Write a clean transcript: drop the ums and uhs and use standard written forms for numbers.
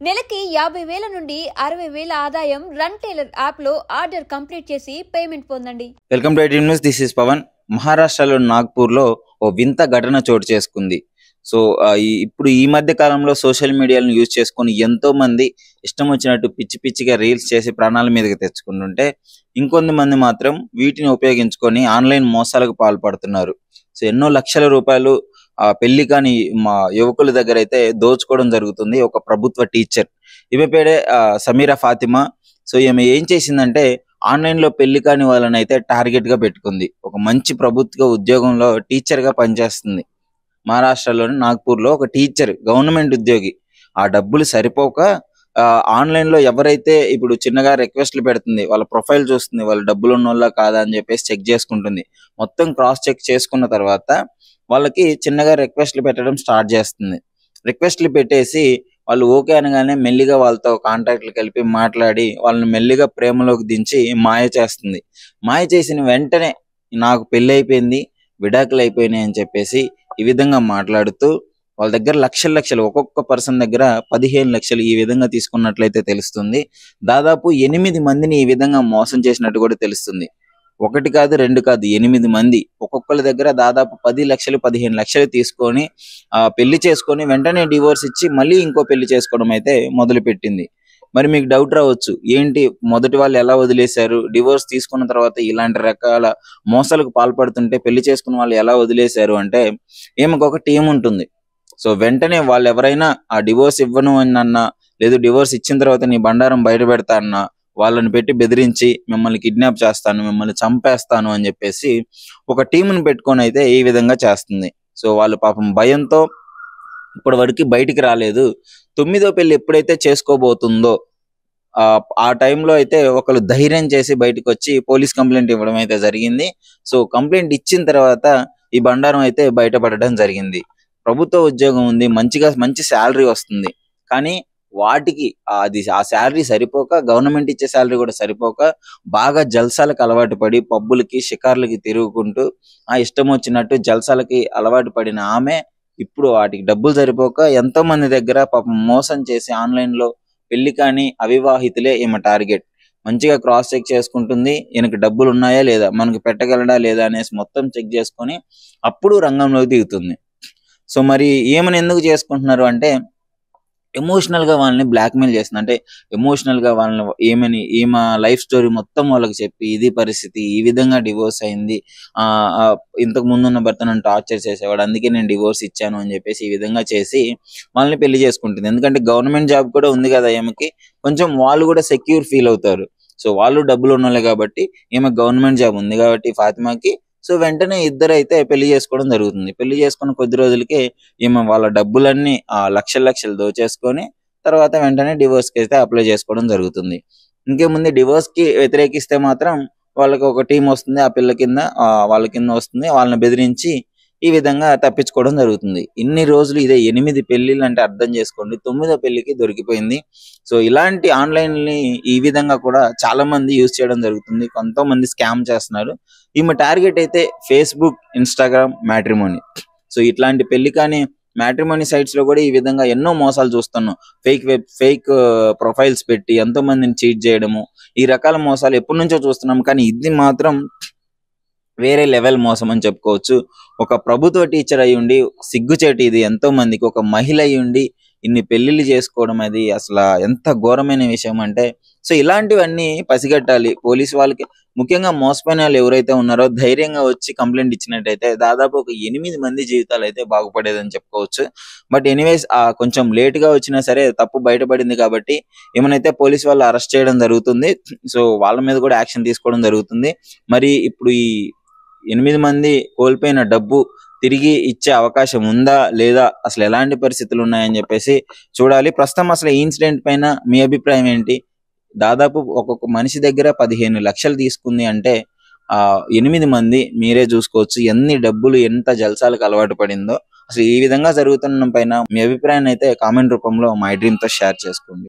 నెలకి 50,000 నుండి 60,000 ఆదాయం రన్ టైలర్ యాప్ లో ఆర్డర్ కంప్లీట్ చేసి పేమెంట్ పొందండి. Welcome to IT news. This is Pawan. మహారాష్ట్రలో నాగ్పూర్ లో ఓ వింత ఘటన చోటు చేసుకుంది. సో ఇప్పుడు ఈ మధ్య కాలంలో సోషల్ మీడియాలను యూజ్ చేసుకొని ఎంతో మంది ఇష్టం వచ్చినట్టు పిచ్చి పిచ్చిగా రీల్స్ చేసి ప్రాణాల మీదకి తెచ్చుకుంటుంటే ఇంకొంతమంది మాత్రం వీటిని ఉపయోగించుకొని ఆన్లైన్ మోసాలకు పాల్పడుతున్నారు. సో ఎన్నో లక్షల రూపాయలు పెళ్లి కాని మా యువకుల దగ్గర అయితే దోచుకోవడం జరుగుతుంది. ఒక ప్రభుత్వ టీచర్, ఈమె పేరే సమీరా ఫాతిమా. సో ఈమె ఏం చేసిందంటే ఆన్లైన్ లో పెళ్లి కాని వాళ్ళని అయితే టార్గెట్ గా పెట్టుకుంది. ఒక మంచి ప్రభుత్వ ఉద్యోగంలో టీచర్ గా పనిచేస్తుంది. మహారాష్ట్రలోని నాగ్పూర్ లో ఒక టీచర్, గవర్నమెంట్ ఉద్యోగి. ఆ డబ్బులు సరిపోక ఆన్లైన్ లో ఎవరైతే ఇప్పుడు చిన్నగా రిక్వెస్ట్లు పెడుతుంది, వాళ్ళ ప్రొఫైల్ చూస్తుంది, వాళ్ళు డబ్బులు ఉన్నోళ్ళ కాదా అని చెప్పేసి చెక్ చేసుకుంటుంది. మొత్తం క్రాస్ చెక్ చేసుకున్న తర్వాత వాళ్ళకి చిన్నగా రిక్వెస్ట్లు పెట్టడం స్టార్ట్ చేస్తుంది. రిక్వెస్ట్లు పెట్టేసి వాళ్ళు ఓకే అనగానే మెల్లిగా వాళ్ళతో కాంటాక్ట్లు కలిపి మాట్లాడి వాళ్ళని మెల్లిగా ప్రేమలోకి దించి మాయ చేస్తుంది. మాయ చేసిన వెంటనే నాకు పెళ్లి అయిపోయింది, విడాకులు అయిపోయినాయి అని చెప్పేసి ఈ విధంగా మాట్లాడుతూ వాళ్ళ దగ్గర లక్షలు ఒక్కొక్క పర్సన్ దగ్గర 15 లక్షలు ఈ విధంగా తీసుకున్నట్లయితే తెలుస్తుంది. దాదాపు 8 మందిని ఈ విధంగా మోసం చేసినట్టు కూడా తెలుస్తుంది. ఒకటి కాదు, రెండు కాదు, 8 మంది. ఒక్కొక్కరి దగ్గర దాదాపు 10 లక్షలు 15 లక్షలు తీసుకొని పెళ్లి చేసుకొని వెంటనే డివోర్స్ ఇచ్చి మళ్ళీ ఇంకో పెళ్లి చేసుకోవడం అయితే మొదలు పెట్టింది. మరి మీకు డౌట్ రావచ్చు, ఏంటి మొదటి వాళ్ళు ఎలా వదిలేశారు, డివోర్స్ తీసుకున్న తర్వాత ఇలాంటి రకాల మోసాలకు పాల్పడుతుంటే పెళ్లి చేసుకున్న వాళ్ళు ఎలా వదిలేశారు అంటే, ఏమకు ఒక టీం ఉంటుంది. సో వెంటనే వాళ్ళు ఎవరైనా ఆ డివోర్స్ ఇవ్వను అన్నా, లేదు డివోర్స్ ఇచ్చిన తర్వాత నీ బండారం బయట పెడతా అన్నా, వాళ్ళని పెట్టి బెదిరించి మిమ్మల్ని కిడ్నాప్ చేస్తాను, మిమ్మల్ని చంపేస్తాను అని చెప్పేసి ఒక టీంని పెట్టుకొని అయితే ఈ విధంగా చేస్తుంది. సో వాళ్ళు పాపం భయంతో ఇప్పటి వరకు బయటికి రాలేదు. 9వ పెళ్లి ఎప్పుడైతే చేసుకోబోతుందో ఆ టైంలో అయితే ఒకరు ధైర్యం చేసి బయటకు వచ్చి పోలీస్ కంప్లైంట్ ఇవ్వడం అయితే జరిగింది. సో కంప్లైంట్ ఇచ్చిన తర్వాత ఈ బండారం అయితే బయటపడడం జరిగింది. ప్రభుత్వ ఉద్యోగం ఉంది, మంచి శాలరీ వస్తుంది. కానీ వాటికి ఆ శాలరీ సరిపోక, గవర్నమెంట్ ఇచ్చే శాలరీ కూడా సరిపోక బాగా జల్సాలకు అలవాటు పడి పబ్బులకి షికార్లకి తిరుగుకుంటూ ఇష్టం వచ్చినట్టు జల్సాలకి అలవాటు పడిన ఆమె ఇప్పుడు వాటికి డబ్బులు సరిపోక ఎంతో మంది దగ్గర పాపం మోసం చేసి ఆన్లైన్ లో పెళ్లి కానీ అవివాహితులే ఈమె టార్గెట్. మంచిగా క్రాస్ చెక్ చేసుకుంటుంది, ఈయనకి డబ్బులు ఉన్నాయా లేదా, మనకి పెట్టగలడా లేదా అనేసి మొత్తం చెక్ చేసుకొని అప్పుడు రంగంలోకి దిగుతుంది. సో మరి ఏమని ఎందుకు చేసుకుంటున్నారు అంటే, ఎమోషనల్ గా వాళ్ళని బ్లాక్మెయిల్ చేస్తుంది. అంటే ఎమోషనల్ గా వాళ్ళని ఈమె లైఫ్ స్టోరీ మొత్తం వాళ్ళకి చెప్పి, ఇది పరిస్థితి, ఈ విధంగా డివోర్స్ అయింది, ఇంతకు ముందు ఉన్న భర్త నన్ను టార్చర్ చేసేవాడు, అందుకే నేను డివోర్స్ ఇచ్చాను అని చెప్పేసి ఈ విధంగా చేసి వాళ్ళని పెళ్లి చేసుకుంటుంది. ఎందుకంటే గవర్నమెంట్ జాబ్ కూడా ఉంది కదా ఈమెకి, కొంచెం వాళ్ళు కూడా సెక్యూర్ ఫీల్ అవుతారు. సో వాళ్ళు డబ్బులు ఉన్నోళ్ళే కాబట్టి, ఈమె గవర్నమెంట్ జాబ్ ఉంది కాబట్టి ఫాతిమాకి, సో వెంటనే ఇద్దరు అయితే పెళ్లి చేసుకోవడం జరుగుతుంది. పెళ్లి చేసుకున్న కొద్ది రోజులకే ఈమె వాళ్ళ డబ్బులన్నీ లక్షలు దోచేసుకొని తర్వాత వెంటనే డివోర్స్ కి అయితే అప్లై చేసుకోవడం జరుగుతుంది. ఇంకేముంది, డివోర్స్ కి వ్యతిరేకిస్తే మాత్రం వాళ్ళకి ఒక టీం వస్తుంది, ఆ పిల్ల కింద వాళ్ళ కింద వస్తుంది, వాళ్ళని బెదిరించి ఈ విధంగా తప్పించుకోవడం జరుగుతుంది. ఇన్ని రోజులు ఇదే 8 పెళ్లిళ్ళు అంటే అర్థం చేసుకోండి, 9వ పెళ్లికి దొరికిపోయింది. సో ఇలాంటి ఆన్లైన్ ని ఈ విధంగా కూడా చాలా మంది యూజ్ చేయడం జరుగుతుంది. కొంతమంది స్కామ్ చేస్తున్నారు. ఈమె టార్గెట్ అయితే ఫేస్బుక్, ఇన్స్టాగ్రామ్, మ్యాట్రిమోనీ. సో ఇట్లాంటి పెళ్లి కానీ మ్యాట్రిమోనీ సైట్స్ లో కూడా ఈ విధంగా ఎన్నో మోసాలు చూస్తున్నాం. ఫేక్ ప్రొఫైల్స్ పెట్టి ఎంతో మందిని చీట్ చేయడము, ఈ రకాల మోసాలు ఎప్పటి నుంచో చూస్తున్నాం. కానీ ఇది మాత్రం వేరే లెవెల్ మోసం అని చెప్పుకోవచ్చు. ఒక ప్రభుత్వ టీచర్ అయి ఉండి సిగ్గుచేటి ఇది. ఎంతో మందికి ఒక మహిళ అయి ఉండి ఇన్ని పెళ్లిళ్ళు చేసుకోవడం, అది అసలు ఎంత ఘోరమైన విషయం అంటే, సో ఇలాంటివన్నీ పసిగట్టాలి పోలీసు వాళ్ళకి. ముఖ్యంగా మోసపోయిన వాళ్ళు ఎవరైతే ఉన్నారో ధైర్యంగా వచ్చి కంప్లైంట్ ఇచ్చినట్టయితే దాదాపు ఒక 8 మంది జీవితాలు అయితే బాగుపడేదని చెప్పుకోవచ్చు. బట్ ఎనీవేస్ కొంచెం లేట్ గా వచ్చినా సరే తప్పు బయటపడింది కాబట్టి ఏమైనా పోలీసు వాళ్ళు అరెస్ట్ చేయడం జరుగుతుంది. సో వాళ్ళ మీద కూడా యాక్షన్ తీసుకోవడం జరుగుతుంది. మరి ఇప్పుడు ఈ 8 మంది కోల్పోయిన డబ్బు తిరిగి ఇచ్చే అవకాశం ఉందా లేదా, అసలు ఎలాంటి పరిస్థితులు ఉన్నాయని చెప్పేసి చూడాలి. ప్రస్తుతం అసలు ఈ ఇన్సిడెంట్ పైన మీ అభిప్రాయం ఏంటి? దాదాపు ఒక్కొక్క మనిషి దగ్గర 15 లక్షలు తీసుకుంది అంటే 8 మంది మీరే చూసుకోవచ్చు ఎన్ని డబ్బులు, ఎంత జల్సాలకు అలవాటు పడిందో. అసలు ఈ విధంగా జరుగుతున్న పైన మీ అభిప్రాయాన్ని అయితే కామెంట్ రూపంలో మై డ్రీమ్ తో షేర్ చేసుకోండి.